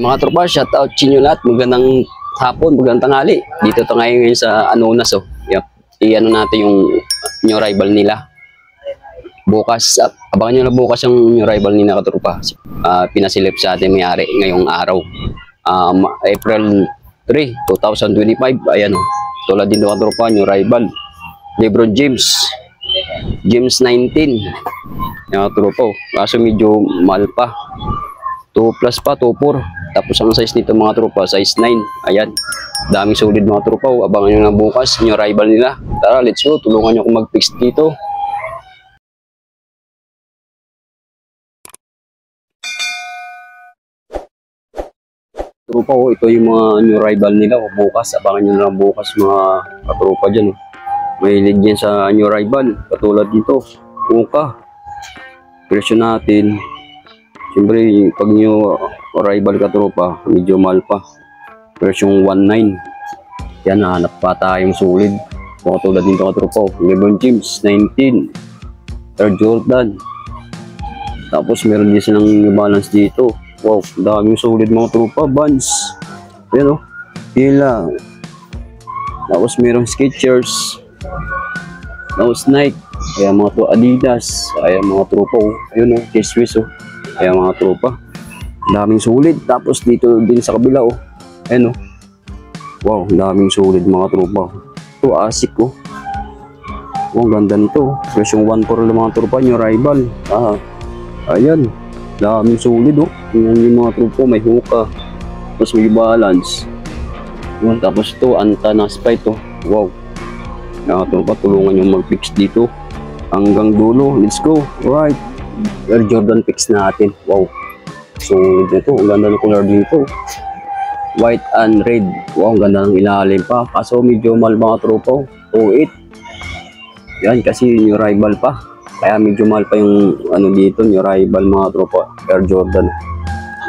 Mga tropa, shout out sa inyo lahat. Magandang hapon, magandang tanghali. Dito to ngayon sa Anonas. Yep. I-ano natin yung new rival nila. Bukas, abangan nyo na bukas yung new rival nila katropa. Pinasilip sa ating mayari ngayong araw. April 3, 2025. Ayan o. Tulad din doon katropa, new rival. LeBron James. James 19. Yan katropa. Kaso medyo mahal pa. 2 plus pa, 2.4. Tapos ang size nito mga tropa, size 9. Ayan. Daming solid mga tropa. Abangan nyo na bukas yung rival nila. Tara, let's go. Tulungan nyo akong mag-fix dito. Tropa ko, ito yung mga new rival nila. Bukas, abangan nyo na lang bukas mga katropa dyan. Mahilig yan sa new rival. Katulad dito. Kuka. Presyo natin. Siyempre, pag nyo rival ka tropa, medyo mahal pa. Presyong 1.9. Yan, nahanap pa tayong solid. Katulad dito ka tropa. LeBron James, 19. Air Jordan. Tapos meron din silang New Balance dito. Wow, daming solid mga tropa. Vans. Yan o. Pila. Tapos meron Skechers. Tapos Nike. Kaya mga to Adidas. Kaya mga tropa o. Ayun o, K-Swiss o. Kaya mga tropa, daming solid. Tapos dito din sa kabila oh. Ayan oh. Wow, daming solid mga tropa. Ito ASIC oh. Oh, ganda nito. Presyong 1.4 lang mga tropa, yung rival. Ayan. Daming solid oh. Tingnan yung mga tropa, may hoka. Tapos may balance. Oh, tapos ito, Antana Sprite oh. Wow. Mga tropa, tulungan yung mag-fix dito. Hanggang dulo. Let's go. Alright. Air Jordan fix natin. Wow. So, dito, ang ganda ng color dito. White and red. Wow, ang ganda ng ilalim pa. Kaso medyo mahal mga tropa. 2.8. Yan, kasi yung rival pa. Kaya medyo mahal pa yung ano dito, yung rival mga tropa. Air Jordan.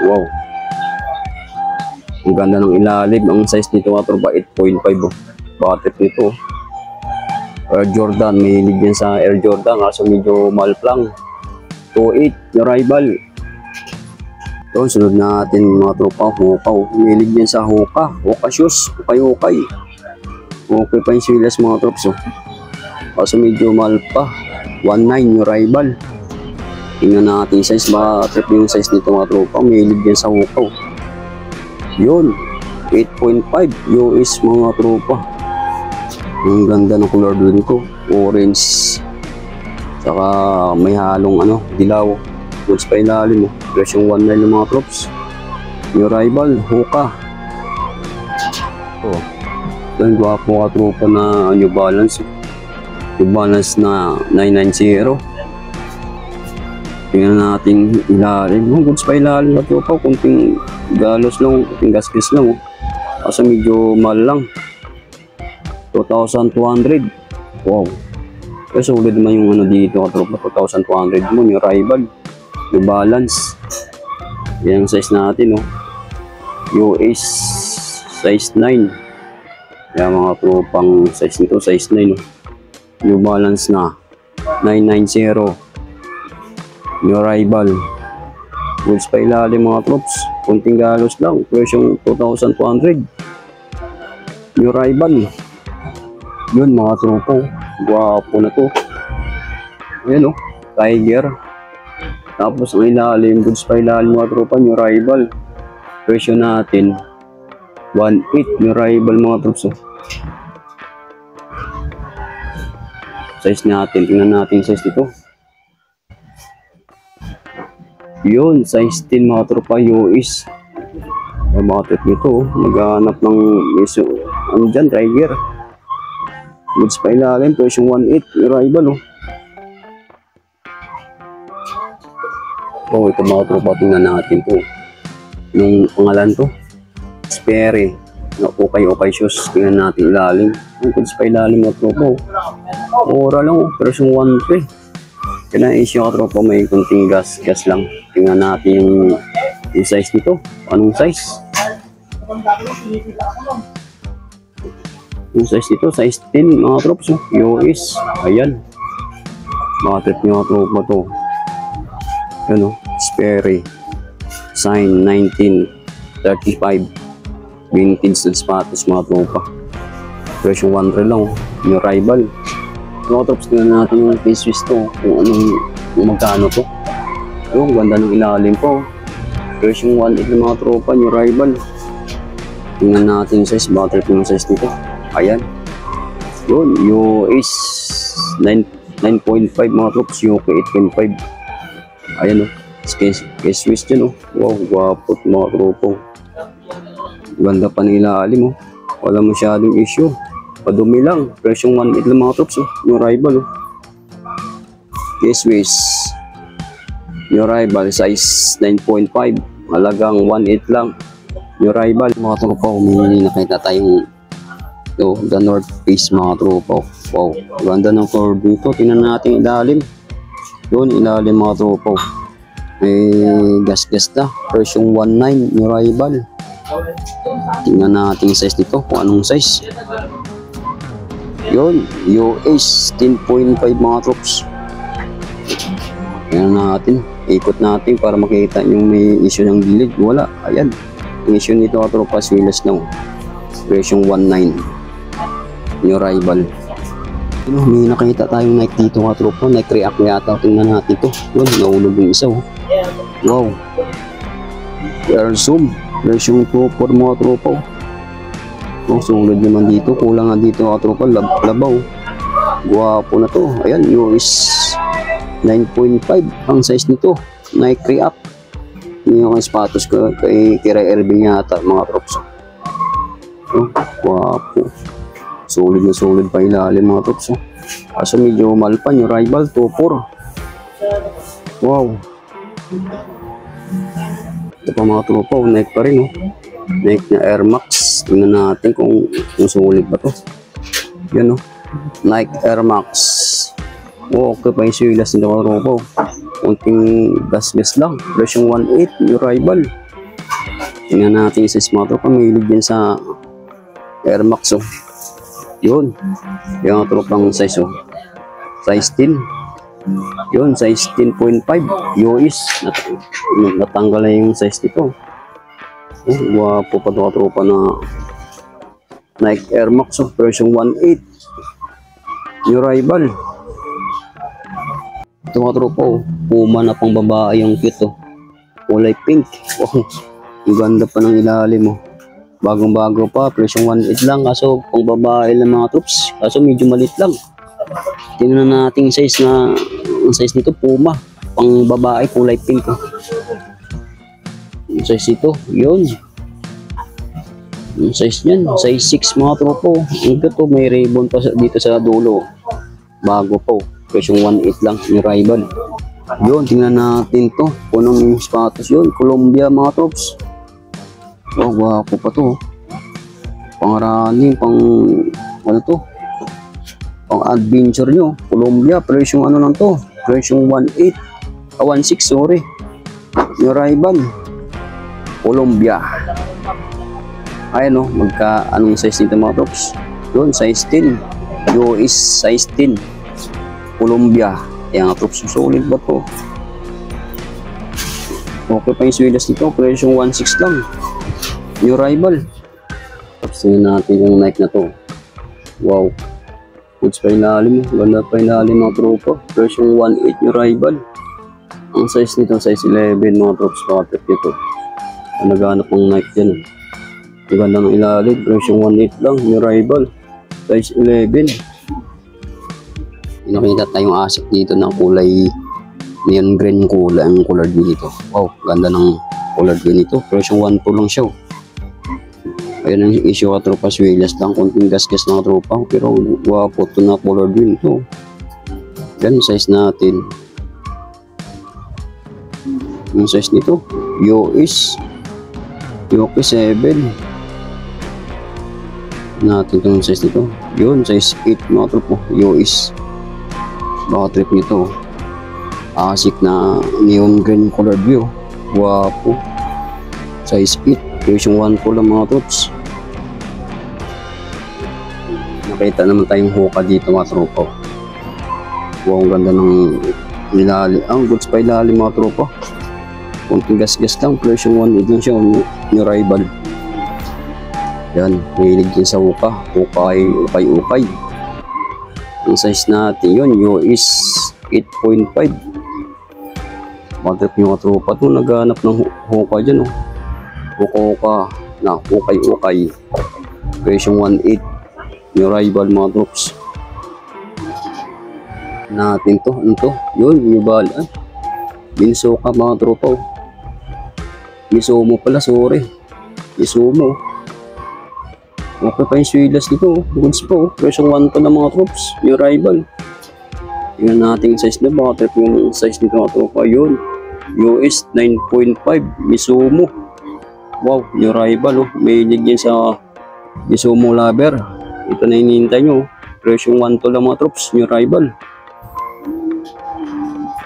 Wow. Ang ganda ng ilalim. Ang size nito mga tropa, 8.5. Oh. Batet nito. Air Jordan. May hilig yan sa Air Jordan. Kaso medyo mahal lang. 2.8, yung rival. Ito, sunod natin mga tropa, Hoka. Umilig din sa Hoka. Hoka shoes, Hokay. Okay pa yung silas mga trops. Oh. Kaso medyo mahal pa. 1.9 yung rival. Tingnan natin yung size. Baka trip yung size nito mga tropa. Umilig din sa Hoka. Yun, 8.5 US mga tropa. Ang ganda ng color doon ito. Orange. Saka may halong ano, dilaw. Goods pa ilalim. Presyong 1.9 ng mga props. Yung rival, Hoka. Oh. Ito yung gwapo ka tropa na New Balance. New Balance na 990. Tingnan natin ilalim. Oh, goods pa ilalim ka tropa. Kunting galos lang, kunting gaskis lang. Oh. Kasi medyo mahal lang. 2,200. Wow. Kasi ulit naman yung ano dito katropa, 2,200 mo, yung rival, yung balance. Yan ang size natin, oh. US size 9. Yan mga tropang size nito, size 9, oh. Yung balance na 990. Yung rival. Goods pa ilalim mga trops. Kunting galos lang, presyong 2,200. Yung rival. Yun mga tropa. Guwapo na to. Ayan o. Tiger. Tapos ang ilalim. Goods pa ilalim mga tropa. Yung rival. Presyo natin 1.8. Yung rival mga trops. Size natin. Tingnan natin size dito. Yun. Size 10 mga tropa. US. Mga trip nito. Maghanap ng iso. Ano dyan? Tiger. Goods pa ilalim, presyong 1.8, yung rival oh. Oh, ito mga tropa, tingnan natin po. Yung pangalan to, Sperry. Okay shoes, tingnan natin ilalim. Yung goods pa ilalim mga tropa oh. Mura lang oh, presyong 1.3. Kaya na-issue mga tropa, may kunting gas lang. Tingnan natin yung size nito. Anong size? Yung size nito, size 10 mga trops, US. Ayan. Mga trip nyo mga tropa to. Ano, Sperry. Sign 19. 35. Vintage na sapatos mga tropa. Presyo 1 lang. New arrival. Mga trops, tingnan natin yung K-Swiss to. Kung magkano to. Ayun, ganda ng ilalim po. Presyo 1.8 ng mga tropa. New arrival. Tingnan natin yung size. Baka trip yung size nito. Ayan. Yun, US 9.5 mga trops. UK 8.5. Ayan o. K-Swiss dyan o. Wow, wapot mga tropa. Ganda pa ng ilalim o. Wala masyadong issue. Padumi lang. Presyong 1.8 lang mga trops. New arrival. K-Swiss. New arrival. Size 9.5. Halagang 1.8 lang. New arrival. Mga tropa. May nakita tayong the North Face mga tropa. Wow. Ganda ng color dito. Tingnan natin ilalim. Yun. Ilalim mga tropa. May gas-gas na. Presyong 1.9. New arrival. Tingnan natin yung size nito, kung anong size. Yun, US 10.5 mga trops. Tingnan natin, ikot natin para makita yung may issue ng gilid. Wala, ayan. Yung issue nito mga tropas, wilas lang. Presyong 1.9. New arrival. May nakita tayong Nike dito mga tropa. Nike React yata. Tingnan natin ito. Yun, nahulog yung isa. Wow. Air zoom. Presyong 2.4 mga tropa. Sulit naman dito. Kulang nga dito mga tropa. Labaw. Guwapo na to. Ayan, US 9.5 ang size nito. Nike React. Yung sapatos ko kay Ray Irving yata mga tropa. Guwapo. Solid na solid pa ilalim mga tropa. Kaso medyo mahal pa yung rival 2.4. Wow. Ito pa mga tropa, Nike pa rin. Nike na Air Max. Tingnan natin kung sulit ba to. Yan Nike Air Max. Okay pa yung silas nito mga tropa. Kunting gas-gas lang. Presyong 1.8. New arrival. Tingnan natin yung size mga tropa. Mahilig din sa Air Max. Yun. Yung mga tropang size. Size 10. Yun, size 10.5 US. Natanggal na yung size nito. Guwapo pa ito tropa na Nike Air Max. Version 1.8. New arrival. Ito mga tropa. Puma na pang babae yung cute. Kulay pink. Wow. Yung ganda pa ng ilalim. Bagong bago pa. Version 1.8 lang. Kaso pang babae lang mga troops. Kaso medyo maliit lang. Tingnan natin yung size na ang size nito Puma pang babae kulay pink. Yung size ito yun, yung size nyan size 6 mga tropa. Ito to may ribbon pa dito sa dulo bago po. Presyong 1.8 lang yung rival. Yun, tingnan natin to punong sapatos yun. Columbia mga trops. Oh, gwapo pa to. Pang running, pang ano to, pang adventure nyo. Columbia, presyong ano lang to. Presyong 1.8. 1.6 sorry. Yung rival. Columbia. Ayan magka anong size nito mga tops. Yun, size 10. US size 10. Columbia. Ayan nga tops. Solid ba to? Okay pa yung swilas nito. Presyong 1.6 lang. New rival. Tapos natin yung Nike na to. Wow. Goods pa ilalim. Ganda pa ilalim mga tropa. Presyong 1.8 yung rival. Ang size nito size 11 mga trops. Patrick ito. Naghanap ng Nike dyan. Ang ganda ng ilalim. Presyong 1.8 lang yung rival. Size 11. Nakita tayong asik dito ng kulay neon green kulay. Ang color dito. Wow. Ganda ng color dito. Presyong 1.2 lang siya. Ayan ang issue ka tropa, swilas lang, konting gas-gas ng tropa, pero wapo ito na color green ito. Yan, size natin. Yung size nito, US UK 7. Natin itong size nito. Yun, size 8 mga tropa, US. Baka trip nito. Asik na neon green color view. Wapo. Size 8. Version 1 po lang mga troops. Nakita naman tayong hoka dito mga tropa. Wow, ang ganda ng ilalim. Ang goods pa ilalim mga tropa. Kunting gas-gas lang. Version 1 din siya. new rival. Yan, mahilig din sa uka. Ukay. Ang size natin yun, US 8.5. Matrip yung katropa to, naghanap ng hoka dyan, oh. Uka na ukay. Presyong 1.8. New rival mga troops. Natin to, ano to? Yun, yung balaan. Binsuka mga tropa, oh. Misumo pala, sorry. Misumo. Okay pa yung swilas dito, oh. Goods po, oh. Presyong 1 to na mga troops. New rival. Tingnan natin yung size na, baka trip yung size nito mga tropa. Yun, US 9.5. Misumo. Wow, new rival, oh. May ligyan sa Misumo lover. Ito na hinihintay nyo, oh. Presyong 1 to lang mga troops. New rival.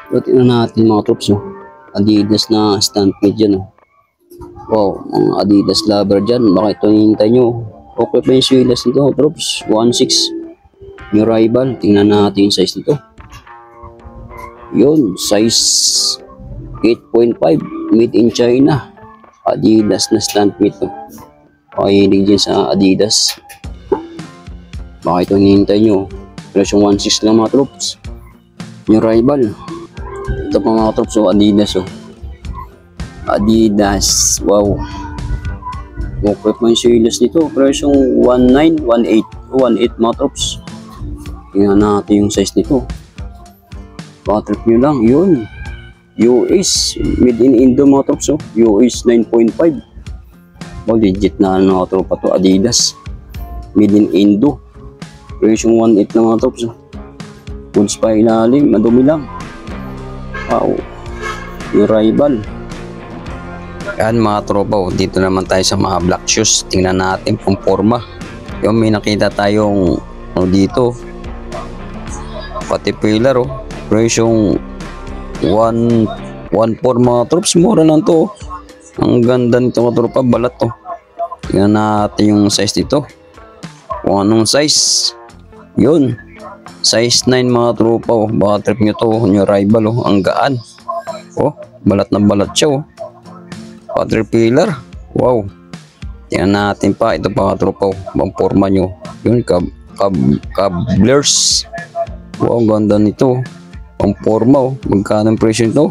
So, tingnan natin mga troops, oh. Adidas na stampede dyan, oh. Wow, mga Adidas lover dyan. Baka ito hinihintay nyo. Okay pa yung swilas nito, troops. 1.6. New rival. Tingnan natin yung size nito. Yun, size 8.5. Made in China. Adidas na stampede, oh. Pakilig dyan sa Adidas. Baka ito hinihintay nyo. Presyong 1.6 lang mga troops. New rival. Ito pa mga troops, oh. Adidas, oh. Adidas. Wow. Okay pa yung swilas nito. Presyong 1.9, 1.8. 1.8 mga troops. Tingnan natin yung size nito. Baka trip nyo lang. Yun. US. Made in Indo mga troops, oh. US 9.5. Oh, legit na mga tropa to. Adidas. Made in Indo. Presyong 1.8 na mga troops, oh. Goods pa ilalim. Madumi lang. Wow. Yung rival. Yan mga tropa, oh. Dito naman tayo sa mga black shoes. Tingnan natin pang forma. Yung may nakita tayong dito. Pati pillar, oh. Presyong 1.4 mga troops. Mura lang to, oh. Ang ganda nito mga tropa. Balat to. Tingnan natin yung size dito. Kung anong size. Yun. Size 9 mga tropa, oh. Baka trip nyo to. New rival, oh. Ang gaan. Oh, balat na balat siya, oh. Caterpillar. Wow. Tingnan natin pa. Ito pa katropa. Bang forma nyo. Yun. Cablers. Wow. Ganda nito. Pang forma, oh. Magkano ang presyo nito?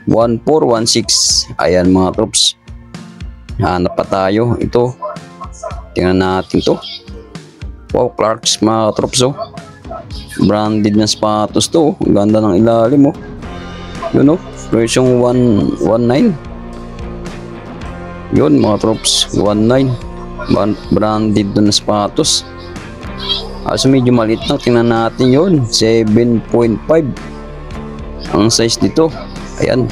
1.416. Ayan mga troops. Hanap pa tayo. Ito. Tingnan natin to. Wow. Clarks mga troops, oh. Branded na sapatos to, oh. Ganda ng ilalim, oh. Yun, oh. Presyong 1.19. Yun mga troops, 1.9. Branded na sapatos. So medyo maliit lang. Tingnan natin yun, 7.5 ang size dito. Ayan.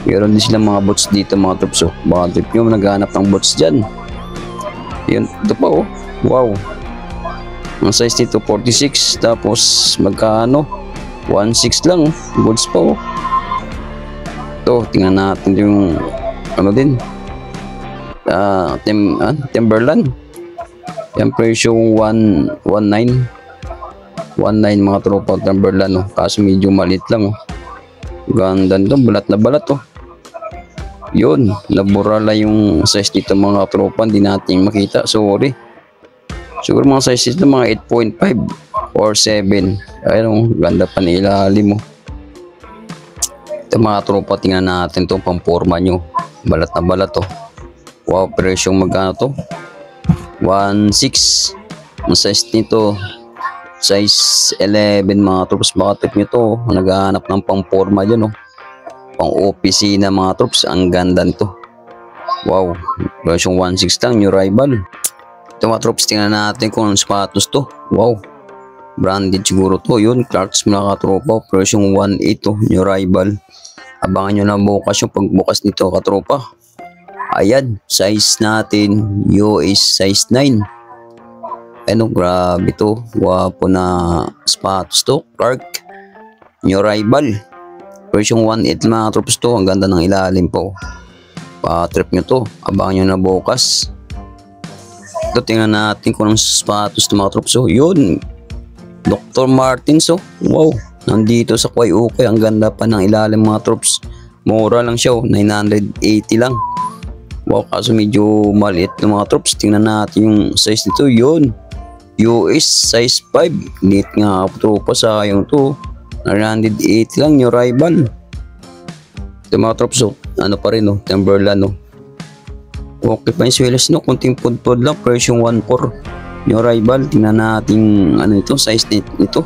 Meron din sila mga boots dito mga troops, oh. Baka trip nyo naghahanap ng boots dyan. Yun, ito pa, oh. Wow. Ang size dito 46. Tapos magkano? 1.6 lang, oh. Boots pa, oh. Ito, tingnan natin yung ano din, Timberland. Yan presyong 1.9 mga tropa Timberland, oh. Kaso medyo maliit lang, oh. Ganda nito, balat na balat, oh. Yun, laborala yung size dito mga tropa. Hindi natin makita, sorry. Siguro mga size dito mga 8.5 or 7. Ayun, oh. Ganda pa ni ilalim, oh. Ito mga tropa, tingnan natin itong pamporma nyo. Balat na balat, oh. Wow, presyong magkano to? 1.6. Ang size nito size 11 mga troops. Baka trip nyo to, oh. Naghahanap ng pang forma dyan, oh. Pang opisina mga troops. Ang ganda nito. Wow, presyong 1.6 lang. New rival. Ito mga troops, tingnan natin kung anong sapatos to. Wow, branded siguro to. Yun, Clarks mga katropa. Presyong 1.8 to. New rival. Abangan nyo na bukas yung pagbukas nito katropa. Ayan, size natin US size 9. Ano, grabe to. Wapo na sapatos to. Clark. New rival. Presyong 1.8 mga troops to. Ang ganda ng ilalim po. Pa-trip nyo to. Abangan nyo na bukas. Ito, tingnan natin kung anong sapatos to mga troops. So, yun. Dr. Martens, oh. Wow. Nandito sa Kuwai Ukay. Ang ganda pa ng ilalim mga troops. Mura lang siya, oh. 980 lang. Wow, kaso medyo maliit ng mga troops. Tingnan natin yung size nito. Yun. US size 5. Liit nga tropa, sayang to. 980 lang yung rival. Ito mga troops, oh. Ano pa rin, oh. Timberland, oh. Okay pa yung swilas, no. Kunting pudpud lang. Version 1.4. Yung rival. Tingnan natin ano ito, size nito.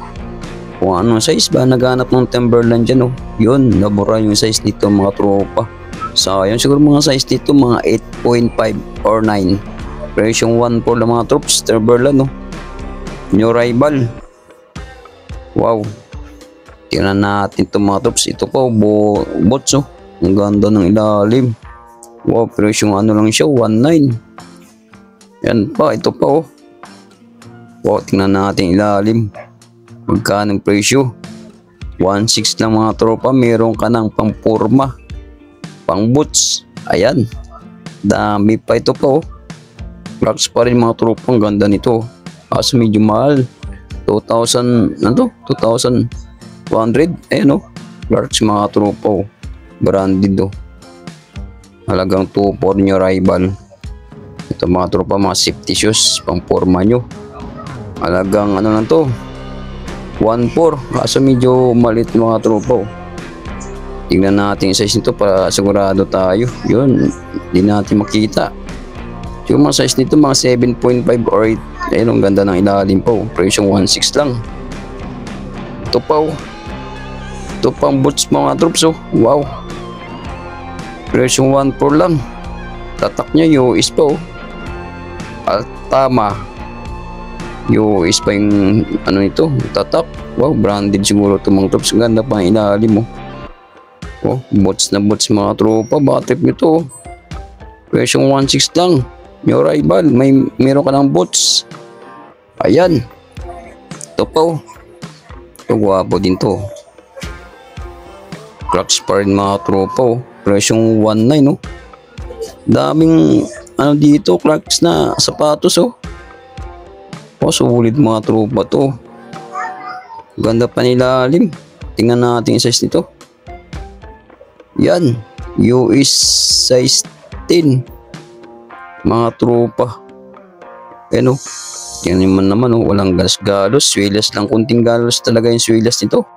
Kung ano size ba, naghanap ng Timberland dyan, oh. Yun, nabura yung size nito mga tropa. Sayang siguro mga size nito, mga 8.5 or 9. Version 1.4 lang mga troops, Timberland, oh. New rival. Wow. Tingnan natin ito mga troops. Ito po, bots, oh. Ang ganda ng ilalim. Wow, version ano lang siya, 1.9. Yan pa, ito pa, oh. Wow, tingnan natin ilalim. Magkano ang presyo? 1.6 lang mga tropa. Meron ka ng pang-forma, pang boots. Ayan. Dami pa ito po. Rocks pa rin mga tropa. Ang ganda nito. Kaso medyo mahal. 2,000. Ano to? 2,200. Ayan o. Rocks mga tropa. Branded o. Halagang 2.4 nyo rival. Ito mga tropa. Mga safety shoes. Pang-forma nyo. Halagang ano lang to, 1.4. Kaso medyo maliit mga tropa. Tingnan natin yung size nito para sigurado tayo. Yun, hindi natin makita. Yung mga size nito mga 7.5 or 8. Ayun, ang ganda ng ilalim po. Presyo 1.6 lang. Ito pa, oh. Ito pang boots mga troops, oh. Wow. Presyo 1.4 lang. Tatak niya US pa, oh. Altama. US pa yung ano ito, tatak. Wow, branded siguro ito mga troops. Ganda pa ang ilalim mo. Oh, bots na bots mga tropa. Baka trip nito, oh. Presyong 1.6 lang. Yung rival, meron ka ng bots. Ayan. Ito pa, oh. Ito, guwapo din to. Crocs pa rin mga tropa, oh. Presyong 1.9, oh. Daming ano dito, Crocs na sapatos, oh. Oh, sulit mga tropa to. Ganda pa nilalim. Tingnan natin yung size nito. Yan. US size 10. Mga tropa. Ayan o. Tingnan naman oh. Walang galos-galos. Swilas lang. Kunting galos talaga yung swilas nito.